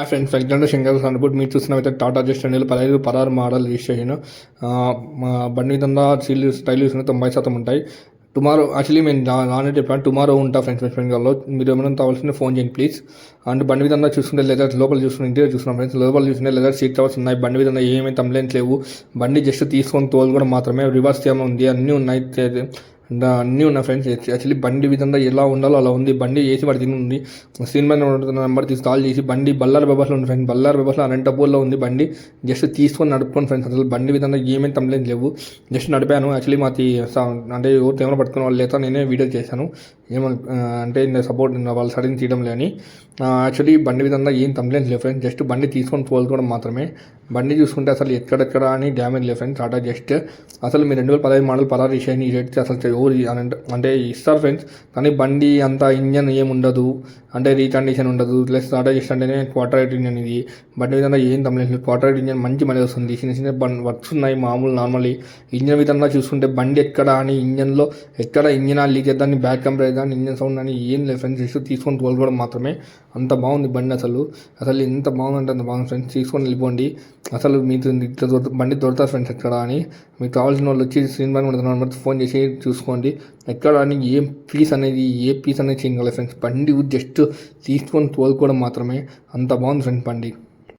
Friends Venkateswara Shankar అనుకుంటు మీరు చూస్తున్నైతే Tata just 15 పదహారు మోడల్ రిజిస్ట్రేషన్. మా బండి మీద స్టైల్ చూసిన 90% ఉంటాయి. టుమారో యాక్చువల్లీ మేము నానే చెప్పాను టుమారో ఉంటా ఫ్రెండ్స్ వెస్ట్ బెంగాల్లో. మీరు ఏమైనా కావాల్సిన ఫోన్ చేయండి ప్లీజ్. అండ్ బండి మీద చూసుకుంటే లెదర్ లోపల చూసుకుని ఇంటీరియర్ చూస్తున్నాం ఫ్రెండ్స్. లోపల చూసుకుంటే లెదర్ సీట్ కవర్స్ ఉన్నాయి. బండి మీద ఏమైనా కంప్లైంట్స్ లేవు. బండి జస్ట్ తీసుకొని తోలు కూడా మాత్రమే. రివర్స్ ఏమైనా ఉంది అన్నీ ఉన్నాయి. అన్నీ ఉన్నాయి ఫ్రెండ్స్. యాక్చువల్లీ బండి విధంగా ఎలా ఉండాలో అలా ఉంది. బండి ఏసీ పడి ఉంది. స్క్రీన్ పైన నెంబర్ తీసి కాల్ చేసి బండి బల్లార్ బెబర్స్లో ఉంది ఫ్రెండ్స్. బల్లార్ బెబర్స్లో అనంతపూర్లో ఉంది బండి. జస్ట్ తీసుకొని నడుపుకోండి ఫ్రెండ్స్. అసలు బండి విధంగా ఏమేమి కంప్లైంట్ లేవు. జస్ట్ నడిపాను. యాక్చువల్లీ మాది అంటే ఎవరు తేమలో పట్టుకున్న వాళ్ళు లేదా నేనే వీడియో చేశాను. అంటే సపోర్ట్ వాళ్ళు సడన్ తీయడం లేని. యాక్చువల్లీ బండి విధంగా ఏం కంప్లైంట్స్ లేవు ఫ్రెండ్స్. జస్ట్ బండి తీసుకొని పోల్చుకోవడం మాత్రమే. బండి చూసుకుంటే అసలు ఎక్కడెక్కడ అని డ్యామేజ్ లేవు ఫ్రెండ్స్. టాటా జస్ట్ అసలు మీ 2015 మోడల్ 16 రిజిస్ట్రేషన్ ఈ రేట్ అసలు ఎవరు అంటే ఇస్తారు ఫ్రెండ్స్. కానీ బండి అంత ఇంజన్ ఏముండదు, అంటే రీకండిషన్ ఉండదు. ప్లస్ టాటా జస్ట్ అంటేనే క్వార్టర్ రేట్ ఇంజన్ ఇది. బండి విధంగా ఏం కంప్లైంట్ లేదు. క్వార్టర్ రేట్ ఇంజన్ మంచి మనీ వస్తుంది. చిన్న చిన్న వర్క్స్ ఉన్నాయి మామూలు నార్మల్లీ. ఇంజన్ విధంగా చూసుకుంటే బండి ఎక్కడ అని ఇంజన్లో ఎక్కడ ఇంజన్ లీక్ చేద్దాన్ని, బ్యాక్ కంప్రెస్ కానీ ఇంజన్ సౌండ్ అని ఏం లేదు ఫ్రెండ్స్. జస్ట్ తీసుకొని తోలుకోవడం మాత్రమే. అంత బాగుంది బండి. అసలు ఎంత బాగుందంటే అంత బాగుంది ఫ్రెండ్స్. తీసుకొని వెళ్ళిపోండి. అసలు మీకు ఇట్లా బండి దొరుకుతారు ఫ్రెండ్స్ ఎక్కడ అని. మీకు కావాల్సిన వాళ్ళు వచ్చి స్క్రీన్ పైన నెంబర్ ఫోన్ చేసి చూసుకోండి ఎక్కడ అని. ఏ పీస్ అనేది చేయగలరు ఫ్రెండ్స్. బండి జస్ట్ తీసుకొని తోలుకోవడం మాత్రమే. అంత బాగుంది ఫ్రెండ్స్ బండి.